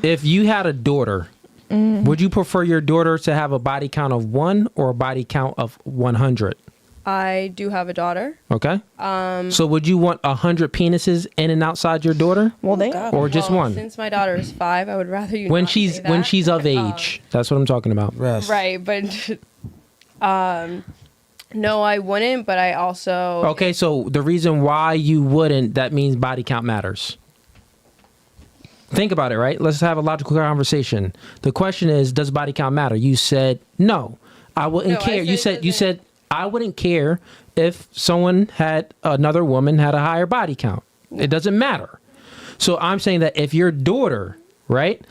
if you had a daughter, would you prefer your daughter to have a body count of 1 or a body count of 100? I do have a daughter. Okay. So would you want 100 penises in and outside your daughter? Well, or just one? Since my daughter is 5, I would rather you when not she's say that. when she's of age. That's what I'm talking about. Rest. Right, but no, I wouldn't. But I also Okay, so the reason why you wouldn't, that means body count matters. Think about it, right? Let's have a logical conversation. The question is, does body count matter? You said no. I wouldn't No, I care. said You said I wouldn't care if another woman had a higher body count. It doesn't matter. So I'm saying that if your daughter, right,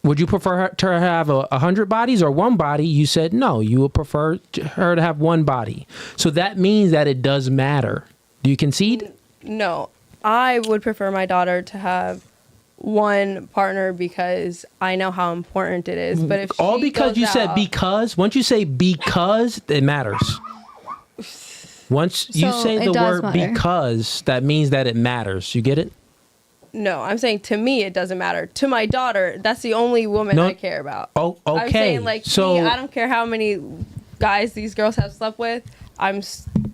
would you prefer her to have 100 bodies or one body? You said no. You would prefer her to have one body. So that means that it does matter. Do you concede? No, I would prefer my daughter to have one partner because I know how important it is. But if all she because goes you said out- because, once you say because, it matters. Once you So say it the does word matter. because, that means that it matters. You get it? No, I'm saying to me it doesn't matter. To my daughter, that's the only woman No. I care about. Oh, okay. I'm saying like so me, I don't care how many guys these girls have slept with. I'm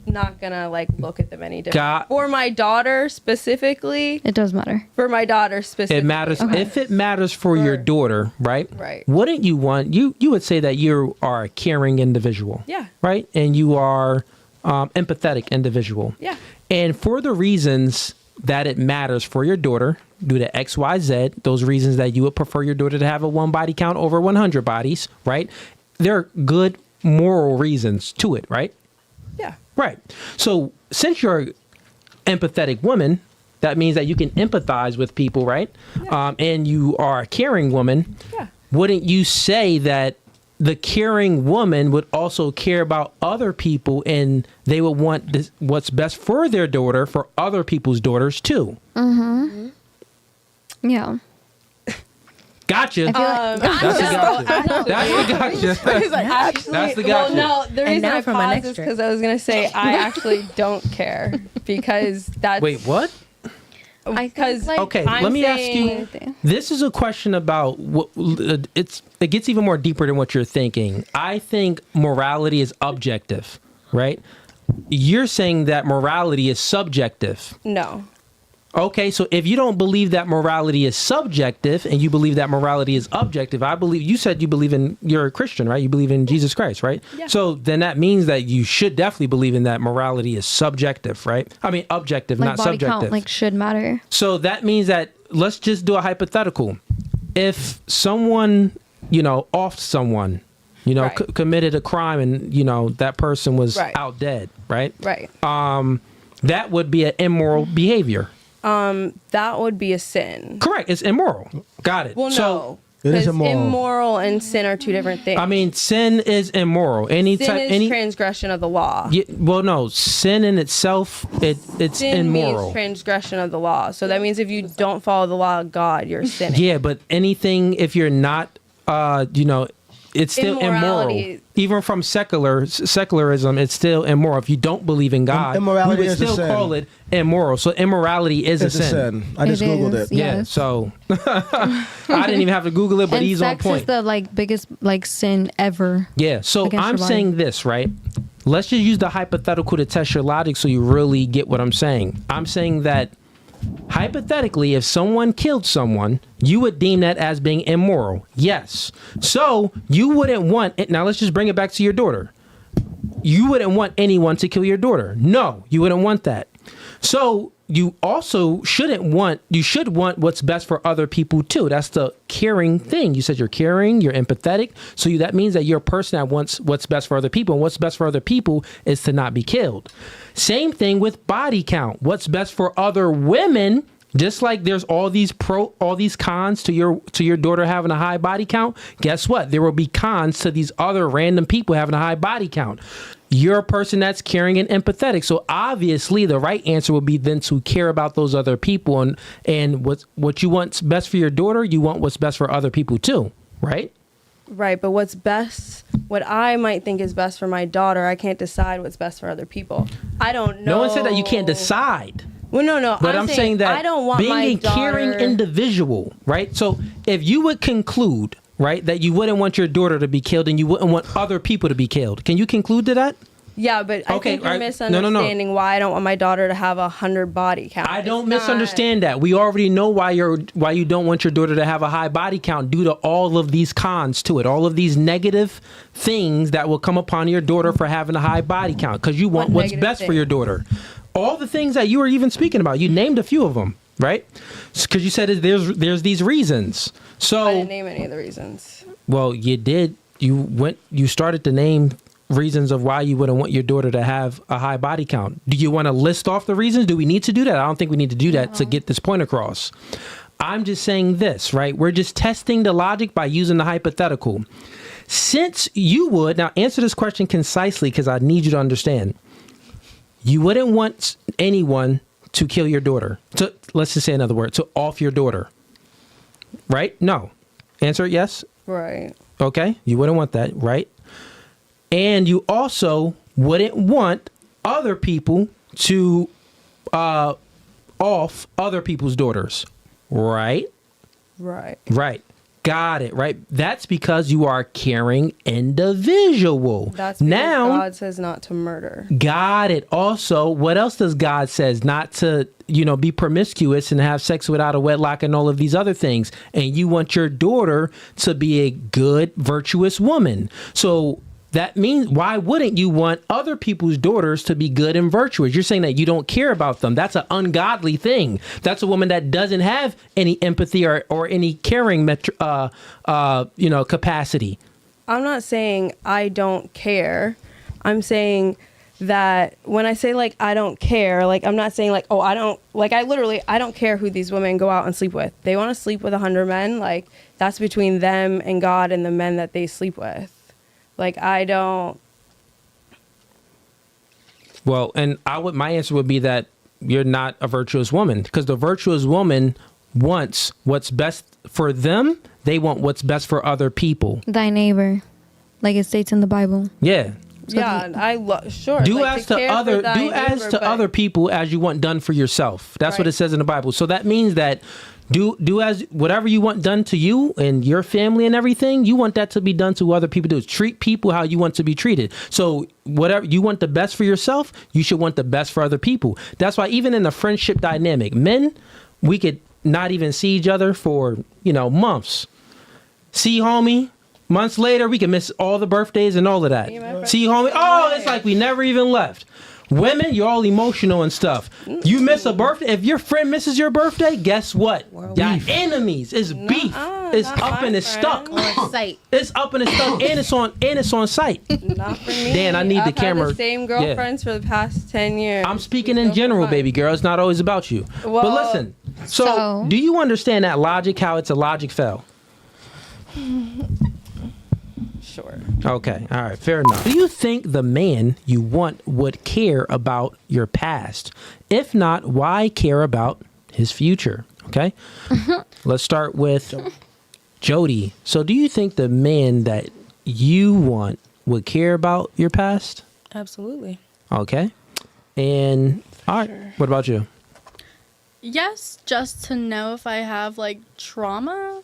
not gonna like look at them any different. For my daughter specifically. It does matter. For my daughter specifically. it matters. If it matters for your daughter, right? Right. Wouldn't you want you would say that you are a caring individual? Yeah. Right, and you are empathetic individual. Yeah. And for the reasons that it matters for your daughter, due to X, Y, Z, those reasons that you would prefer your daughter to have a one body count over 100 bodies, right? There are good moral reasons to it, right? Yeah. Right. So since you're an empathetic woman, that means that you can empathize with people, right? Yeah. And you are a caring woman. Yeah. Wouldn't you say that the caring woman would also care about other people and they would want what's best for their daughter for other people's daughters too? Mm-hmm. Yeah. Gotcha. That's That's the gotcha. That's the gotcha. Well, no, the reason now I for my paused next is drink. because I was gonna say I actually don't care because that's Wait, what? Because Okay, I'm let me ask saying- you. This is a question about what it gets even more deeper than what you're thinking. I think morality is objective, right? You're saying that morality is subjective. No. Okay, so if you don't believe that morality is subjective and you believe that morality is objective, I believe you said you're a Christian, right? You believe in Jesus Christ, right? Yeah. So then that means that you should definitely believe in that morality is subjective, right? I mean, objective, Like not body subjective. count, like should matter. So that means that let's just do a hypothetical. If someone, offed someone, Right. committed a crime and, that person was Right. out dead, right? Right. That would be an immoral behavior. That would be a sin. Correct. It's immoral. Got it. Well, So, no. It is 'Cause immoral. immoral and sin are two different things. I mean, sin is immoral. sin is Any transgression of the law. yeah, well, no, sin in itself, it's Sin immoral. means transgression of the law. So that means if you don't follow the law of God, you're sinning. Yeah, but anything if you're not, it's still immoral. Immorality. Even from secularism, it's still immoral. If you don't believe in God, Immorality we would is a still sin. call it immoral. So immorality is It's a sin. I just It Googled is, it. yeah. Yeah, Yes. so I didn't even have to Google it, but And he's on sex point. is the biggest sin ever. Yeah, so against I'm your body. saying this, right? Let's just use the hypothetical to test your logic so you really get what I'm saying. I'm saying that hypothetically, if someone killed someone, you would deem that as being immoral. Yes. So you wouldn't want it. Now let's just bring it back to your daughter. You wouldn't want anyone to kill your daughter. No, you wouldn't want that. So you also should want what's best for other people too. That's the caring thing. You said you're caring, you're empathetic. So that means that you're a person that wants what's best for other people. And what's best for other people is to not be killed. Same thing with body count. What's best for other women, just like there's all these cons to your daughter having a high body count. Guess what? There will be cons to these other random people having a high body count. You're a person that's caring and empathetic. So obviously the right answer would be then to care about those other people and what you want's best for your daughter, you want what's best for other people too, right? Right, but what's best, what I might think is best for my daughter, I can't decide what's best for other people. I don't know. No one said that you can't decide. Well, no. But I'm saying that I don't want being my a caring daughter- individual, right? So if you would conclude, right, that you wouldn't want your daughter to be killed and you wouldn't want other people to be killed, can you conclude to that? Yeah, but I Okay, think you're right. misunderstanding why I don't want my daughter to have 100 body count. I don't misunderstand that. We already know why you don't want your daughter to have a high body count due to all of these cons to it, all of these negative things that will come upon your daughter for having a high body count, because you want what's best for your daughter. All the things that you were even speaking about, you named a few of them, right? Because you said there's these reasons. So I didn't name any of the reasons. Well, you did. You started to name reasons of why you wouldn't want your daughter to have a high body count. Do you want to list off the reasons? Do we need to do that? I don't think we need to do that to get this point across. I'm just saying this, right? We're just testing the logic by using the hypothetical. Since you would, now answer this question concisely because I need you to understand. You wouldn't want anyone to kill your daughter. Let's just say another word, to off your daughter. Right? No. Answer yes? Right. Okay. You wouldn't want that, right? And you also wouldn't want other people to off other people's daughters, right? Right. Right. Got it, right? That's because you are a caring individual. That's because God says not to murder. Got it. Also, what else does God says? Not to, be promiscuous and have sex without a wedlock and all of these other things. And you want your daughter to be a good, virtuous woman. So that means, why wouldn't you want other people's daughters to be good and virtuous? You're saying that you don't care about them. That's an ungodly thing. That's a woman that doesn't have any empathy or any caring, capacity. I'm not saying I don't care. I'm saying that when I say I don't care, I'm not saying I don't care who these women go out and sleep with. They want to sleep with 100 men. That's between them and God and the men that they sleep with. I don't. Well, and my answer would be that you're not a virtuous woman, because the virtuous woman wants what's best for them. They want what's best for other people. Thy neighbor, like it states in the Bible. Yeah. Sure. Do as to other people as you want done for yourself. That's what it says in the Bible. So that means that do as whatever you want done to you and your family and everything, you want that to be done to other people. Treat people how you want to be treated. So whatever you want the best for yourself, you should want the best for other people. That's why even in the friendship dynamic, men, we could not even see each other for, months. See, homie, months later, we can miss all the birthdays and all of that. See, homie, it's like we never even left. Women, you're all emotional and stuff. You miss a birthday. If your friend misses your birthday, guess what? Y'all enemies. It's beef. It's up and it's stuck. On site. It's up and it's stuck, and it's on site. Not for me. Dan, I need the camera. I've had the same girlfriends for the past 10 years. I'm speaking in general, baby girl. It's not always about you. Well, but listen. So, do you understand that logic? How it's a logic fail? Sure. Okay. All right. Fair enough. Do you think the man you want would care about your past? If not, why care about his future? Okay. Let's start with Jody. So do you think the man that you want would care about your past? Absolutely. Okay. And all right. Sure. What about you? Yes, just to know if I have trauma.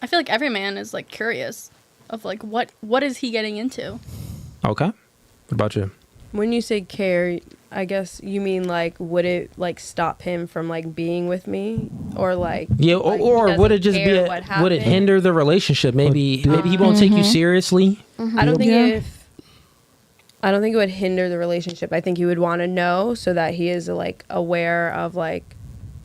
I feel like every man is curious of what is he getting into. Okay. What about you? When you say care, I guess you mean would it stop him from being with me, or yeah, or would it just be would it hinder the relationship? Maybe he won't take you seriously. Mm-hmm. I don't think it would hinder the relationship. I think he would want to know so that he is aware of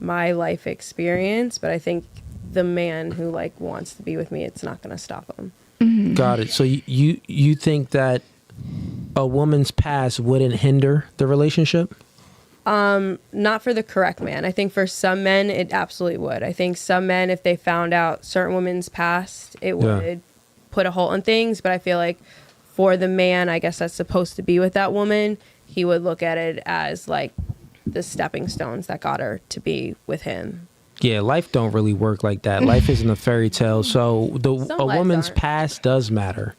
my life experience. But I think the man who wants to be with me, it's not going to stop him. Mm-hmm. Got it. So you think that a woman's past wouldn't hinder the relationship? Not for the correct man. I think for some men it absolutely would. I think some men, if they found out certain women's past, it would put a halt on things. But I feel like for the man, I guess that's supposed to be with that woman, he would look at it as the stepping stones that got her to be with him. Yeah, life don't really work like that. Life isn't a fairy tale. So a woman's past does matter.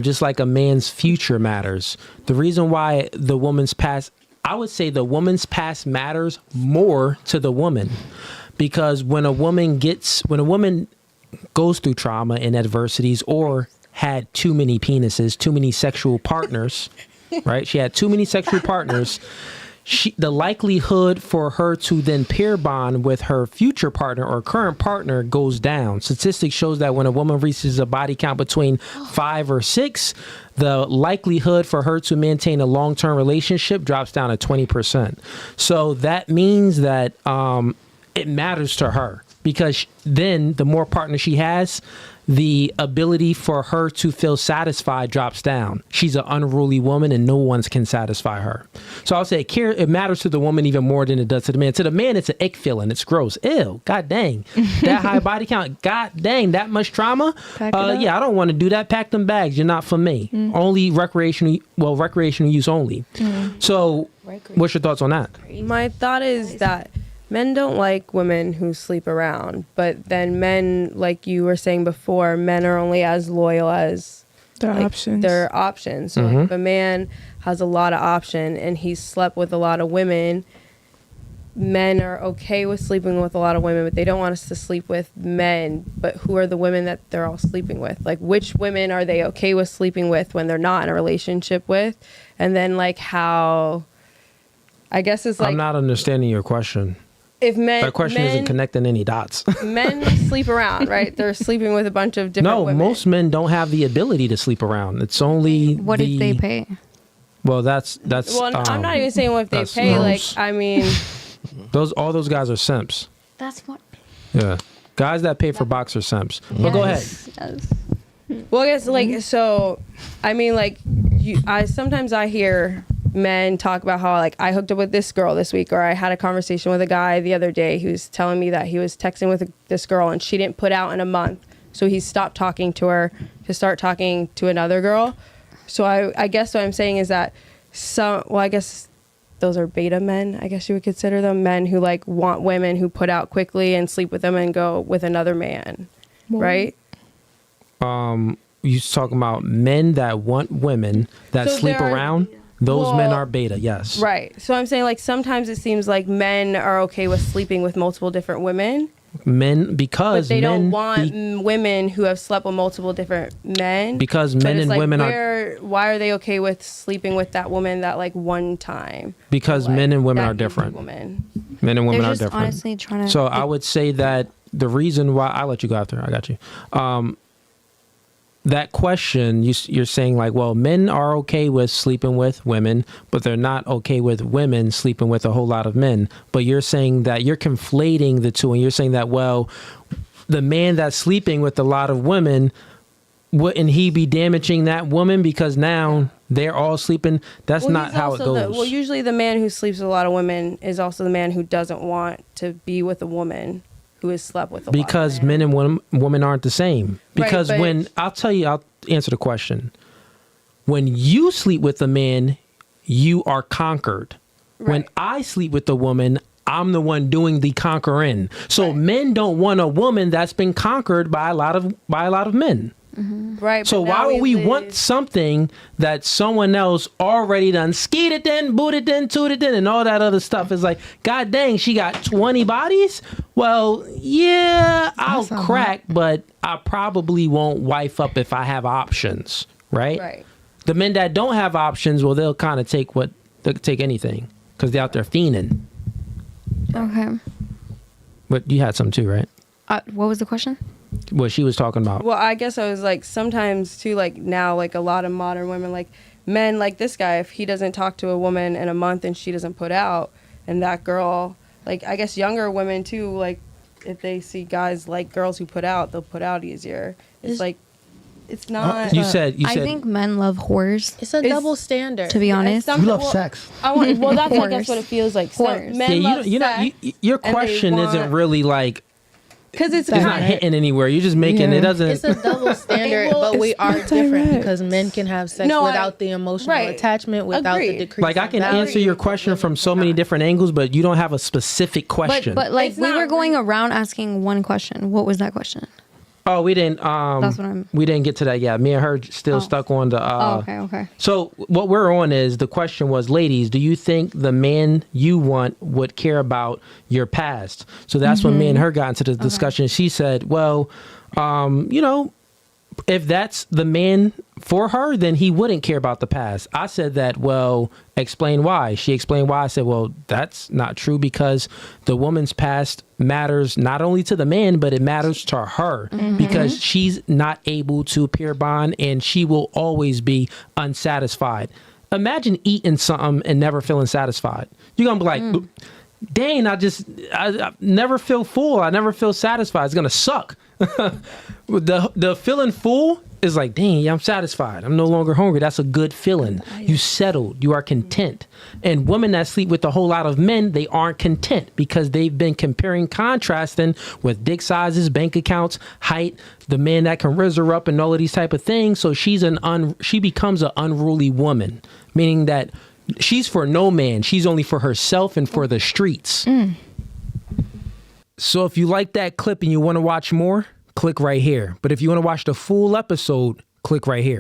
Just like a man's future matters. The reason why the woman's past, I would say the woman's past matters more to the woman, because when a woman goes through trauma and adversities, or had too many penises, too many sexual partners, right? She had too many sexual partners. The likelihood for her to then pair bond with her future partner or current partner goes down. Statistics shows that when a woman reaches a body count between 5 or 6, the likelihood for her to maintain a long-term relationship drops down to 20%. So that means that it matters to her, because then the more partners she has, the ability for her to feel satisfied drops down. She's an unruly woman and no one can satisfy her. So I'll say it matters to the woman even more than it does to the man. To the man, it's an ick feeling. It's gross. Ew. God dang. That high body count. God dang. That much trauma. Yeah, I don't want to do that. Pack them bags. You're not for me. Only recreational use only. So what's your thoughts on that? My thought is that men don't like women who sleep around, but then men, like you were saying before, men are only as loyal as their options. Their options. So if a man has a lot of option and he's slept with a lot of women, men are okay with sleeping with a lot of women, but they don't want us to sleep with men. But who are the women that they're all sleeping with? Like, which women are they okay with sleeping with when they're not in a relationship with? And then, like, how, I guess it's like, I'm not understanding your question. If that question isn't connecting any dots. Men sleep around, right? They're sleeping with a bunch of different women. Most men don't have the ability to sleep around. It's only what if they pay? Well, that's. Well, I'm not even saying what if they pay. Like, I mean, all those guys are simps. That's what. Yeah, guys that pay for box are simps. But go ahead. Yes. Well, I guess like so. I mean, like, sometimes I hear men talk about how, like, I hooked up with this girl this week, or I had a conversation with a guy the other day who was telling me that he was texting with this girl and she didn't put out in a month, so he stopped talking to her to start talking to another girl. So I guess what I'm saying is that I guess those are beta men, I guess you would consider them, men who like want women who put out quickly and sleep with them and go with another man, right? You talking about men that want women that sleep around? Those men are beta, yes. Right. So I'm saying, like, sometimes it seems like men are okay with sleeping with multiple different women. Because but they don't want women who have slept with multiple different men. Because men and women are. Why are they okay with sleeping with that woman that, like, one time? Because men and women are different. Men and women are different. Honestly trying to. So I would say that the reason why I'll let you go after. I got you. That question, you're saying like, well, men are okay with sleeping with women, but they're not okay with women sleeping with a whole lot of men. But you're saying that you're conflating the two, and you're saying that, well, the man that's sleeping with a lot of women, wouldn't he be damaging that woman because now they're all sleeping? That's not how it goes. Well, usually the man who sleeps with a lot of women is also the man who doesn't want to be with a woman who has slept with a lot of because men and women aren't the same. Because when I'll answer the question. When you sleep with a man, you are conquered. Right. When I sleep with a woman, I'm the one doing the conquering. So men don't want a woman that's been conquered by a lot of men. Mm-hmm. Right. So why would we want something that someone else already done skeeted in, booted in, tooted in, and all that other stuff? Is like, God dang, she got 20 bodies? Well, yeah, I'll crack, but I probably won't wife up if I have options, right? Right. The men that don't have options, well, they'll kind of take anything because they're out there fiending. Okay. But you had some too, right? What was the question? What she was talking about. Well, I guess I was like, sometimes too, like now, like a lot of modern women, like men like this guy, if he doesn't talk to a woman in a month and she doesn't put out, and that girl, like, I guess younger women too, like if they see guys like girls who put out, they'll put out easier. It's like, it's not. You said. I think men love whores. It's a double standard. To be honest, you love sex. Well, that's I guess what it feels like. Whores. Men love sex, your question isn't really like. Because it's not hitting anywhere. You're just making it doesn't. It's a double standard, but we are different because men can have sex without the emotional attachment, without the decrease. Like I can answer your question from so many different angles, but you don't have a specific question. But like we were going around asking one question. What was that question? Oh, we didn't. That's what I'm. We didn't get to that yet. Me and her still stuck on the. Okay. So what we're on is the question was, ladies, do you think the man you want would care about your past? So that's when me and her got into the discussion. She said, well, if that's the man for her, then he wouldn't care about the past. I said that, well, explain why. She explained why. I said, well, that's not true because the woman's past matters not only to the man, but it matters to her because she's not able to peer bond and she will always be unsatisfied. Imagine eating something and never feeling satisfied. You're going to be like, dang, I never feel full. I never feel satisfied. It's going to suck. The feeling full is like, dang, I'm satisfied. I'm no longer hungry. That's a good feeling. You settled. You are content. And women that sleep with a whole lot of men, they aren't content because they've been comparing, contrasting with dick sizes, bank accounts, height, the man that can raise her up and all of these type of things. So she becomes an unruly woman, meaning that she's for no man. She's only for herself and for the streets. So if you like that clip and you want to watch more, click right here. But if you want to watch the full episode, click right here.